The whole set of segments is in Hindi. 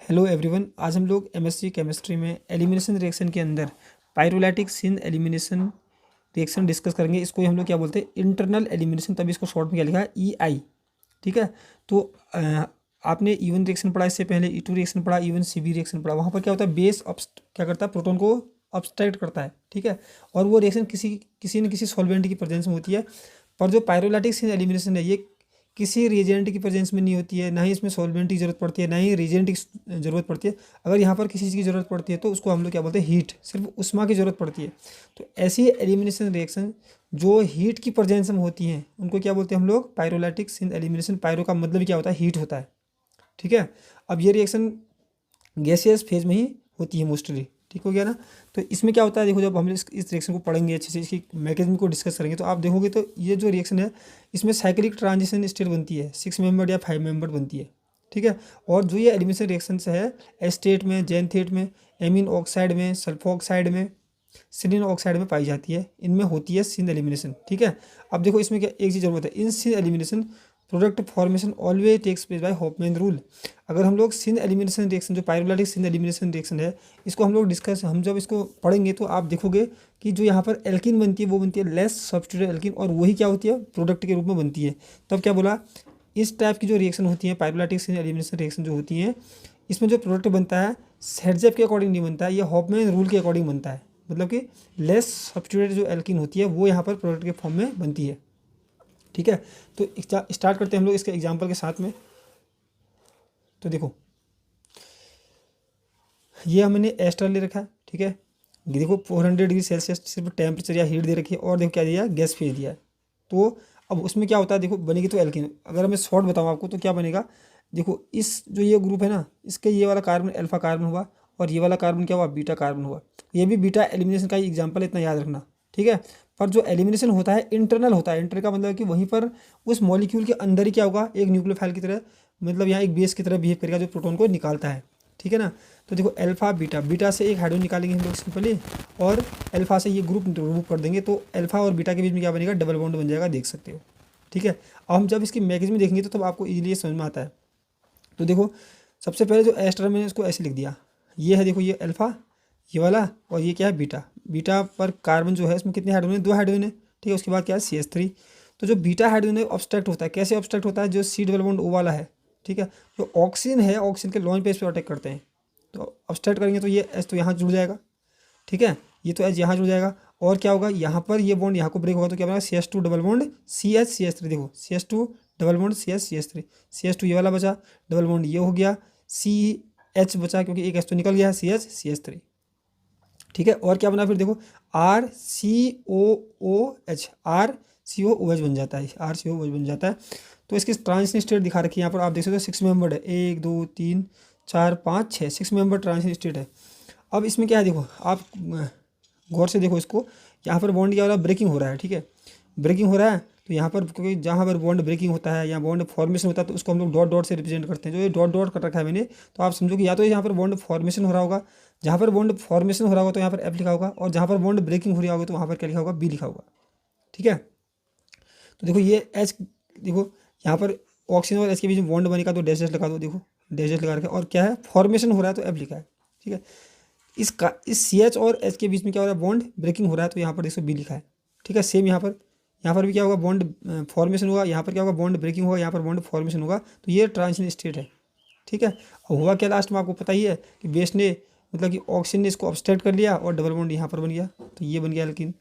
Hello everyone. आज हम लोग एमएससी केमिस्ट्री में एलिमिनेशन रिएक्शन के अंदर पायरोलैटिक सिन एलिमिनेशन रिएक्शन डिस्कस करेंगे। इसको हम लोग क्या बोलते हैं, इंटरनल एलिमिनेशन। तभी इसको शॉर्ट में क्या लिखा है, EI। ठीक है। तो आपने E1 रिएक्शन पढ़ा, इससे पहले E2 रिएक्शन पढ़ा, E1 CB रिएक्शन पढ़ा। वहाँ पर क्या होता है, बेस क्या करता है, प्रोटॉन को अब्स्ट्रैक्ट करता है। ठीक है। और वो रिएक्शन किसी किसी न किसी सॉल्वेंट की प्रेजेंस में होती है। पर जो पायरोलैटिक सिन एलिमिनेशन है, ये किसी रिएजेंट की प्रेजेंस में नहीं होती है, ना ही इसमें सॉल्वेंट की जरूरत पड़ती है, ना ही रिएजेंट की जरूरत पड़ती है। अगर यहाँ पर किसी चीज़ की जरूरत पड़ती है तो उसको हम लोग क्या बोलते हैं, हीट, सिर्फ उष्मा की जरूरत पड़ती है। तो ऐसी एलिमिनेशन रिएक्शन जो हीट की प्रेजेंस में होती हैं उनको क्या बोलते हैं हम लोग, पायरोलैटिक सिन एलिमिनेशन। पायरो का मतलब क्या होता है, हीट होता है। ठीक है। अब ये रिएक्शन गैसियस फेज में ही होती है मोस्टली। ठीक हो गया ना। तो इसमें क्या होता है, देखो जब हम इस रिएक्शन को पढ़ेंगे अच्छे से, इसकी मैकेनिज्म को डिस्कस करेंगे, तो आप देखोगे तो ये जो रिएक्शन है इसमें साइक्लिक ट्रांजिशन स्टेट बनती है, 6 मेंबर या 5 मेंबर बनती है। ठीक है। और जो ये एलिमिनेशन रिएक्शन है, एस्टेट में, जेनथेट में, एमीन ऑक्साइड में, सल्फर ऑक्साइड में, सिलिन ऑक्साइड में पाई जाती है, इनमें होती है सिन एलिमिनेशन। ठीक है। अब देखो इसमें क्या एक चीज़ जरूरत है, in syn elimination product formation always takes place by Hofmann rule. अगर हम लोग सिन एलिमिनेशन रिएक्शन, जो पायरोलैटिक सिन एलिमिनेशन रिएक्शन है, इसको हम लोग हम जब इसको पढ़ेंगे तो आप देखोगे कि जो यहाँ पर एल्किन बनती है वो बनती है लेस सब्स्टिट्यूटेड एल्किन, और वही क्या होती है, प्रोडक्ट के रूप में बनती है। तब क्या बोला, इस टाइप की जो रिएक्शन होती है, पायरोलैटिक सिन एलिमिनेशन रिएक्शन जो होती हैं, इसमें जो प्रोडक्ट बनता है सेडजेप के अकॉर्डिंग नहीं बनता है, ये हॉफमैन रूल के अकॉर्डिंग बनता है। मतलब कि लेस सब्स्टिट्यूटेड जो एल्किन होती है वो यहाँ पर प्रोडक्ट के फॉर्म में बनती है। ठीक है। तो स्टार्ट करते हैं हम लोग इसके एग्जांपल के साथ में। तो देखो ये हमने एस्टर ले रखा है। ठीक है। ये देखो 400 डिग्री सेल्सियस सिर्फ टेम्परेचर या हीट दे रखी है, और देखो क्या दिया है, गैस फेज दिया है। तो अब उसमें क्या होता है, देखो बनेगी तो एल्किन। अगर मैं शॉर्ट बताऊँ आपको तो क्या बनेगा, देखो इस जो ये ग्रुप है ना, इसके ये वाला कार्बन अल्फा कार्बन हुआ, और ये वाला कार्बन क्या हुआ, बीटा कार्बन हुआ। ये भी बीटा एलिमिनेशन का ही एग्जाम्पल है, इतना याद रखना। ठीक है। पर जो एलिमिनेशन होता है इंटरनल होता है। इंटर का मतलब है कि वहीं पर उस मॉलिक्यूल के अंदर ही क्या होगा, एक न्यूक्लियोफाइल की तरह, मतलब यहाँ एक बेस की तरह बिहेव करेगा जो प्रोटॉन को निकालता है। ठीक है ना। तो देखो अल्फा बीटा, बीटा से एक हाइड्रोजन निकालेंगे हम लोग सिंपली, और अल्फा से ये ग्रुप रिमूव कर देंगे, तो अल्फा और बीटा के बीच में क्या बनेगा, डबल बॉन्ड बन जाएगा, देख सकते हो। ठीक है। अब हम जब इसकी मैकेनिज्म देखेंगे तो तब आपको इजीली समझ में आता है। तो देखो सबसे पहले जो एस्टर मैंने इसको ऐसे लिख दिया, ये है देखो, ये अल्फा, ये वाला, और ये क्या है, बीटा। बीटा पर कार्बन जो है इसमें कितने हाइड्रोजन है, 2 हाइड्रोजन है। ठीक है। उसके बाद क्या है, CH3। तो जो बीटा हाइड्रोजन है ऑब्स्ट्रैक्ट होता है, कैसे ऑब्स्ट्रैक्ट होता है, जो C डबल बॉन्ड O वाला है। ठीक है। जो ऑक्सीजन है, ऑक्सीजन के लॉन्च पेज पे अटैक करते हैं, तो ऑब्स्ट्रैक्ट करेंगे तो ये एच तो यहाँ जुड़ जाएगा। ठीक है। ये तो एच यहाँ जुड़ जाएगा, और क्या होगा, यहाँ पर ये बॉन्ड यहाँ को ब्रेक होगा तो क्या बनेगा, CH2 डबल बॉन्ड CH3। देखो CH2 double bond CH3, CH2 ये वाला बचा, डबल बॉन्ड ये हो गया, CH बचा क्योंकि एक एच तो निकल गया है, CH3। ठीक है। और क्या बना फिर देखो, RCOOH, RCOOH बन जाता है, RCOOH बन जाता है। तो इसकी ट्रांजिशन स्टेट दिखा रखी है यहाँ पर, आप देख सकते हो 6 मेंबर्ड है, 1 2 3 4 5 6, 6 मेंबर ट्रांजिशन स्टेट है। अब इसमें क्या है, देखो आप गौर से देखो इसको, यहाँ पर बॉन्ड क्या हो रहा है, ब्रेकिंग हो रहा है। ठीक है। ब्रेकिंग हो रहा है, तो यहाँ पर क्योंकि जहाँ पर बॉन्ड ब्रेकिंग होता है या बॉन्ड फॉर्मेशन होता है तो उसको हम लोग डॉट डॉट से रिप्रेजेंट करते हैं। जो ये डॉट डॉट कर रखा है मैंने, तो आप समझो कि या तो यहाँ पर बॉन्ड फॉर्मेशन हो रहा होगा, जहाँ पर बॉन्ड फॉर्मेशन हो रहा होगा तो यहाँ पर F लिखा होगा, और जहाँ पर बॉन्ड ब्रेकिंग हो रही होगी तो वहाँ पर क्या लिखा होगा, B लिखा होगा। ठीक है। तो देखो ये H, देखो यहाँ पर ऑक्सीजन और H के बीच में बॉन्ड बनेगा तो डैश डैश लगा दो, देखो डैश डैश लगा रखा है, और क्या है, फॉर्मेशन हो रहा है तो F लिखा है। ठीक है। इस CH और H के बीच में क्या हो रहा है, बॉन्ड ब्रेकिंग हो रहा है, तो यहाँ पर देखो B लिखा है। ठीक है। सेम यहाँ पर भी क्या होगा, बॉन्ड फॉर्मेशन होगा, यहाँ पर क्या होगा, बॉन्ड ब्रेकिंग होगा, यहाँ पर बॉन्ड फॉर्मेशन होगा, तो ये ट्रांजिशन स्टेट है। ठीक है। और हुआ क्या लास्ट में आपको पता ही है कि बेस ने, मतलब कि ऑक्सीजन ने इसको ऑब्स्ट्रैक्ट कर लिया और डबल बॉन्ड यहाँ पर बन गया, तो ये बन गया एल्कीन।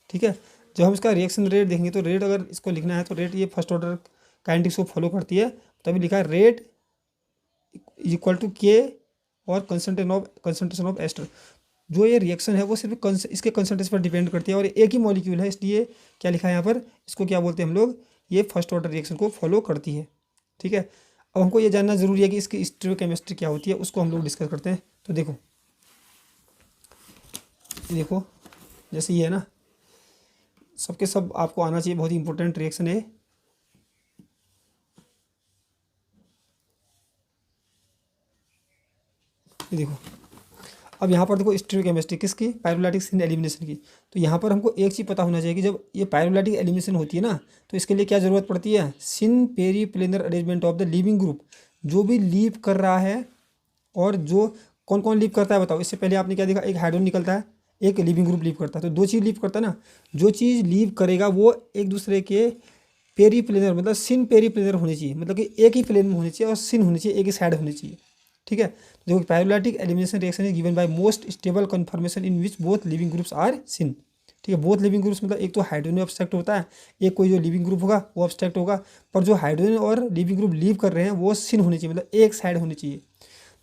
ठीक है। जब हम इसका रिएक्शन रेट देखेंगे तो रेट अगर इसको लिखना है तो रेट ये फर्स्ट ऑर्डर काइनेटिक्स को फॉलो करती है, तभी लिखा है रेट इक्वल टू K और कंसंट्रेशन ऑफ एस्टर। जो ये रिएक्शन है वो सिर्फ इसके कंसंट्रेशन पर डिपेंड करती है, और एक ही मॉलिक्यूल है, इसलिए क्या लिखा है यहाँ पर, इसको क्या बोलते हैं हम लोग, ये फर्स्ट ऑर्डर रिएक्शन को फॉलो करती है। ठीक है। अब हमको ये जानना जरूरी है कि इसकी स्टीरियोकेमिस्ट्री क्या होती है, उसको हम लोग डिस्कस करते हैं। तो देखो देखो जैसे ये है ना, सबके सब आपको आना चाहिए, बहुत ही इंपॉर्टेंट रिएक्शन है। ये देखो, अब यहाँ पर देखो स्टीरियोकेमिस्ट्री किसकी, पायरोलैटिक सिन एलिमिनेशन की। तो यहाँ पर हमको एक चीज़ पता होना चाहिए कि जब ये पायरोलैटिक एलिमिनेशन होती है ना, तो इसके लिए क्या ज़रूरत पड़ती है, syn periplanar arrangement of the leaving group. जो भी लीव कर रहा है और जो कौन कौन लीव करता है बताओ। इससे पहले आपने क्या देखा, एक हाइड्रोजन निकलता है, एक लिविंग ग्रुप लीव करता है, तो दो चीज़ लीव करता है ना। जो चीज़ लीव करेगा वो एक दूसरे के पेरी प्लेनर मतलब सिन पेरी प्लेनर होनी चाहिए, मतलब कि एक ही प्लेन में होनी चाहिए और सिन होनी चाहिए, एक ही साइड होनी चाहिए। ठीक है, देखो pyrolytic elimination reaction is given by most stable conformation in which both leaving groups are syn. ठीक है, बोथ लिविंग ग्रुप्स मतलब एक तो हाइड्रोजन ऑब्स्ट्रक्ट होता है, एक कोई जो लिविंग ग्रुप होगा वो ऑब्स्ट्रक्ट होगा, पर जो हाइड्रोजन और लिविंग ग्रुप लीव कर रहे हैं वो सिन होनी चाहिए, मतलब एक साइड होनी चाहिए।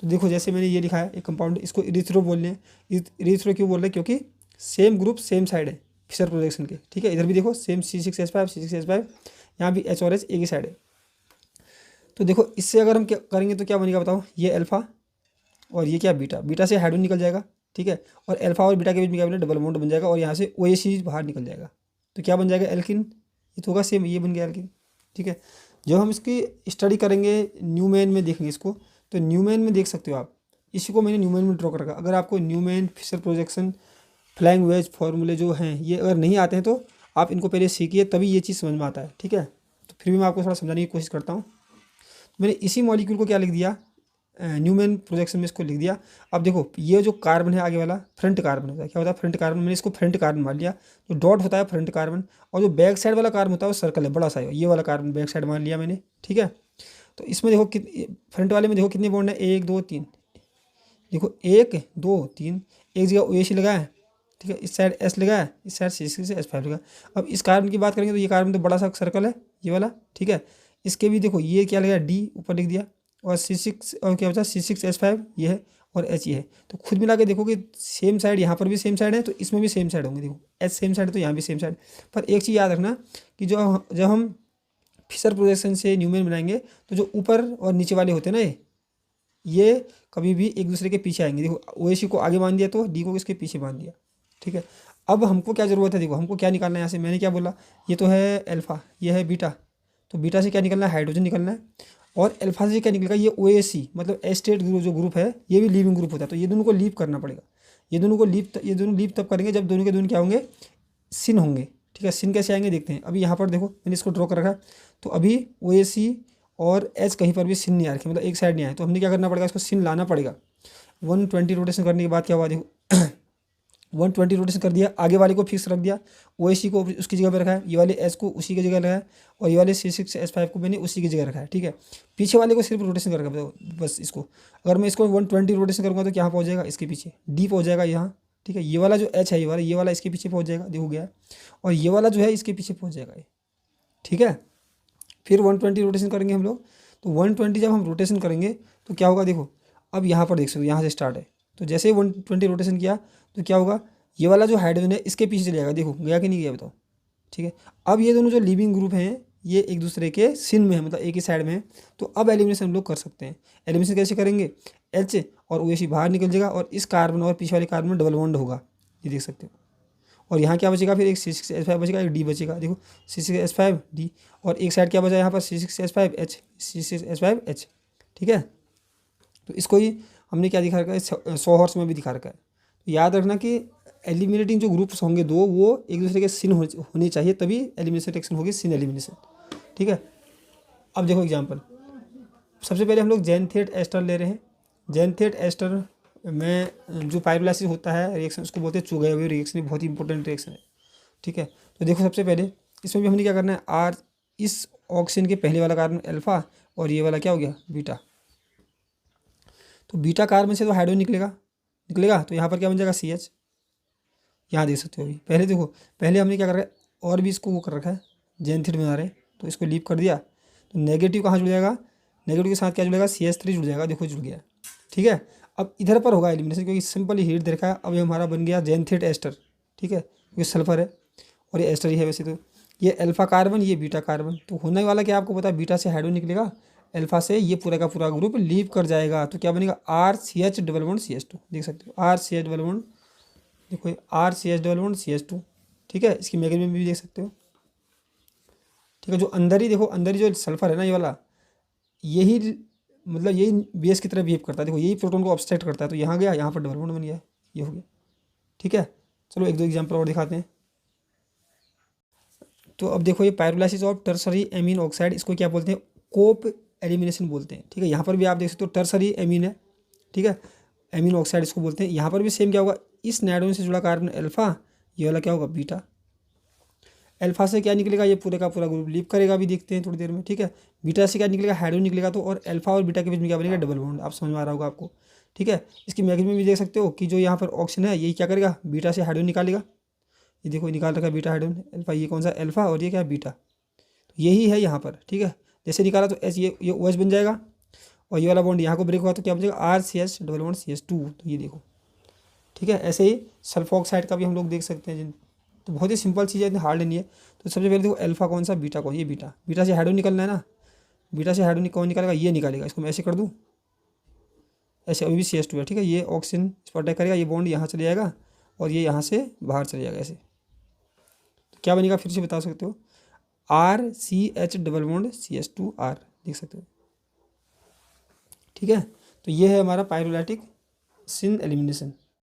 तो देखो जैसे मैंने ये लिखा है एक कंपाउंड, इसको इरिथ्रो बोल रहे हैं। इरिथ्रो क्यों बोल रहे हैं, क्योंकि सेम ग्रुप सेम साइड है फिशर प्रोजेक्शन के। ठीक है, इधर भी देखो सेम C6H5 C6H5, यहाँ भी H और H एक ही साइड है। तो देखो इससे अगर हम क्या करेंगे तो क्या बनेगा बताओ, ये अल्फा और ये क्या बीटा, बीटा से हाइड्रोजन निकल जाएगा। ठीक है, और अल्फा और बीटा के बीच में क्या बनेगा, डबल बॉन्ड बन जाएगा और यहाँ से OH बाहर निकल जाएगा। तो क्या बन जाएगा, एल्किन। ये तो होगा सेम, ये बन गया एल्किन। ठीक है, जब हम इसकी स्टडी करेंगे न्यूमैन में देखेंगे इसको, तो न्यूमैन में देख सकते हो आप, इसी को मैंने न्यूमैन में ड्रॉ कर रखा। अगर आपको Newman, Fischer projection, flying wedge फॉर्मूले जो हैं ये अगर नहीं आते हैं तो आप इनको पहले सीखिए, तभी ये चीज़ समझ में आता है। ठीक है, तो फिर भी मैं आपको थोड़ा समझाने की कोशिश करता हूँ। मैंने इसी मॉलिक्यूल को क्या लिख दिया, न्यूमैन प्रोजेक्शन में इसको लिख दिया। अब देखो ये जो कार्बन है आगे वाला फ्रंट कार्बन होता है, क्या होता है फ्रंट कार्बन, मैंने इसको फ्रंट कार्बन मान लिया। जो डॉट होता है फ्रंट कार्बन, और जो बैक साइड वाला कार्बन होता है वो सर्कल है बड़ा सा, ये वाला कार्बन बैक साइड मान लिया मैंने। ठीक है, तो इसमें देखो फ्रंट वाले में देखो कितने बॉन्ड है, 1 2 3। देखो 1 2 3, एक जगह OH लगा है। ठीक है, इस साइड S लगा है, इस साइड C6H5 लगा। अब इस कार्बन की बात करेंगे तो ये कार्बन तो बड़ा सा सर्कल है ये वाला। ठीक है, इसके भी देखो ये क्या लगा, D ऊपर लिख दिया, और C6 और क्या बचा C6H5 ये है, और H ये है। तो खुद मिला के देखो कि सेम साइड यहाँ पर भी सेम साइड है, तो इसमें भी सेम साइड होंगे। देखो H सेम साइड है तो यहाँ भी सेम साइड। पर एक चीज़ याद रखना कि जो जब हम फिशर प्रोजेक्शन से न्यूमेन बनाएंगे तो जो ऊपर और नीचे वाले होते हैं ना ये कभी भी एक दूसरे के पीछे आएंगे। देखो OH को आगे मान दिया तो D को इसके पीछे मान दिया। ठीक है, अब हमको क्या ज़रूरत है, देखो हमको क्या निकालना है यहाँ से, मैंने क्या बोला, ये तो है अल्फ़ा, ये है बीटा, तो बीटा से क्या निकलना है, हाइड्रोजन निकलना है, और अल्फ़ा से क्या निकलेगा, ये OAC मतलब एस्टेट ग्रुप जो ग्रुप है ये भी लीविंग ग्रुप होता है, तो ये दोनों को लीव करना पड़ेगा। ये दोनों लीव तब करेंगे जब दोनों के दोनों क्या होंगे, सिन होंगे। ठीक है, सिन कैसे आएंगे देखते हैं। अभी यहाँ पर देखो मैंने इसको ड्रॉ कर रखा है, तो अभी OAC और H कहीं पर भी सिन नहीं आ रखे, मतलब एक साइड नहीं आए, तो हमने क्या करना पड़ेगा, इसको सिन लाना पड़ेगा। 120 रोटेशन करने के बाद क्या हुआ देखो 120 रोटेशन कर दिया, आगे वाले को फिक्स रख दिया, OAC को उसकी जगह पर रखा है, ये वाले H को उसी की जगह रखा है, और ये वाले C6H5 को मैंने उसी की जगह रखा है। ठीक है, पीछे वाले को सिर्फ रोटेशन कर रखा है बस इसको। अगर मैं इसको 120 रोटेशन करूँगा तो क्या पहुँच जाएगा, इसके पीछे D पहुँच जाएगा यहाँ। ठीक है, ये वाला जो H है ये वाला इसके पीछे पहुँच जाएगा, देखो गया, और ये वाला जो है इसके पीछे पहुँच जाएगा ये। ठीक है, फिर 120 रोटेशन करेंगे हम लोग, तो 120 जब हम रोटेशन करेंगे तो क्या होगा, देखो अब यहाँ पर देख सकते हो यहाँ से स्टार्ट है, तो जैसे ही 120 रोटेशन किया तो क्या होगा, ये वाला जो हाइड्रोजन है इसके पीछे चले जाएगा। देखो गया कि नहीं गया बताओ। ठीक है, अब ये दोनों जो लिविंग ग्रुप हैं ये एक दूसरे के सिन में है, मतलब एक ही साइड में है, तो अब एलिमिनेशन हम लोग कर सकते हैं। एलिमिनेशन कैसे करेंगे, H और OH बाहर निकल जाएगा, और इस कार्बन और पीछे वाले कार्बन में डबल बॉन्ड होगा, ये देख सकते हो। और यहाँ क्या बचेगा, फिर एक C6H5 बचेगा, एक D बचेगा। देखो C6H5 D, और एक साइड क्या बचा यहाँ पर C6H5 H, C6H5 H। ठीक है, तो इसको ही हमने क्या दिखा रखा है, 100 हॉर्स में भी दिखा रखा है। तो याद रखना कि एलिमिनेटिंग जो ग्रुप्स होंगे दो वो एक दूसरे के सिन होने चाहिए, तभी एलिमिनेशन रिएक्शन होगी, सिन एलिमिनेशन। ठीक है, अब देखो एग्जाम्पल, सबसे पहले हम लोग ज़ैंथेट एस्टर ले रहे हैं। ज़ैंथेट एस्टर में जो पाइरोलाइसिस होता है रिएक्शन उसको बोलते हैं चुगए हुए रिएक्शन, बहुत ही इंपॉर्टेंट रिएक्शन है। ठीक है, तो देखो सबसे पहले इसमें भी हमने क्या करना है, आर इस ऑक्सीजन के पहले वाला कार्बन अल्फा, और ये वाला क्या हो गया बीटा। तो बीटा कार्बन से तो हाइड्रोजन निकलेगा, तो यहाँ पर क्या बन जाएगा CH। यहाँ देख सकते हो अभी पहले देखो, पहले हमने क्या कर रखा है, और भी इसको वो कर रखा है, ज़ैंथेट बना रहे हैं, तो इसको लीव कर दिया, तो नेगेटिव कहाँ जुड़ जाएगा, नेगेटिव के साथ क्या जुड़ेगा, CH3 जुड़ जाएगा, देखो जुड़ गया। ठीक है, अब इधर पर होगा एलिमिनेशन, क्योंकि सिंपल ही हीट देखा है। अब ये हमारा बन गया ज़ैंथेट एस्टर। ठीक है, क्योंकि सल्फर है और ये एस्टर ही है वैसे तो, ये अल्फा कार्बन ये बीटा कार्बन, तो होने वाला क्या आपको पता है, बीटा से हाइड्रोजन निकलेगा, अल्फा से ये पूरा का पूरा ग्रुप लीव कर जाएगा, तो क्या बनेगा RCH डबल बॉन्ड CH2, देख सकते हो RCH डबल बॉन्ड, देखो RCH डबल बॉन्ड CH2। ठीक है, इसकी मैग्नीट्यूड भी देख सकते हो। ठीक है, जो अंदर ही देखो, अंदर ही जो सल्फर है ना ये वाला, यही मतलब यही बेस की तरह बिहेव करता है, देखो यही प्रोटॉन को ऑब्स्ट्रैक्ट करता है, तो यहाँ गया, यहाँ पर डबल बॉन्ड बन गया, ये हो गया। ठीक है, चलो एक दो एग्जाम्पल और दिखाते हैं। तो अब देखो ये pyrolysis of tertiary amine oxide, इसको क्या बोलते हैं, कोप एलिमिनेशन बोलते हैं। ठीक है, यहाँ पर भी आप देख सकते हो टर्सरी एमीन है, ठीक है, एमीनो ऑक्साइड इसको बोलते हैं। यहाँ पर भी सेम क्या होगा, इस नाइट्रोजन से जुड़ा कार्बन अल्फा, ये वाला क्या होगा बीटा। अल्फा से क्या निकलेगा, ये पूरे का पूरा ग्रुप लीव करेगा, अभी देखते हैं थोड़ी देर में, ठीक है। बीटा से क्या निकलेगा, हाइड्रोजन निकलेगा, तो और अल्फा और बीटा के बीच में क्या बनेगा, डबल बॉन्ड। आप समझ में आ रहा होगा आपको, ठीक है। इसकी मैकेनिज्म भी देख सकते हो कि जो यहाँ पर ऑक्सीजन है ये क्या करेगा, बीटा से हाइड्रोजन निकालेगा, ये देखो निकाल रखा है बीटा हाइड्रोजन अल्फा, ये कौन सा अल्फा और ये क्या है बीटा, तो यही है यहाँ पर, ठीक है। जैसे निकाला तो एच, ये OH बन जाएगा, और ये वाला बॉन्ड यहाँ को ब्रेक हुआ तो क्या बन जाएगा, RCH डबल बॉन्ड CH2, तो ये देखो, ठीक है। ऐसे ही सल्फोक्साइड का भी हम लोग देख सकते हैं जिन, तो बहुत ही सिंपल चीज़ है, इतनी हार्ड नहीं है। तो सबसे पहले देखो अल्फा कौन सा, बीटा कौन, ये बीटा, बीटा से हाइड्रोजन निकलना है ना, बीटा से हाइड्रोजन कौन निकालेगा, ये निकालेगा, इसको मैं ऐसे कर दूँ, ऐसे, अभी भी CH2 है, ठीक है। ये ऑक्सीजन इस पर अटैक करेगा, ये बॉन्ड यहाँ चले जाएगा और ये यहाँ से बाहर चले जाएगा ऐसे, तो क्या बनेगा फिर से बता सकते हो, RCH डबल बॉन्ड CH2R, देख सकते हो, ठीक है। तो ये है हमारा पायरोलैटिक सिन एलिमिनेशन।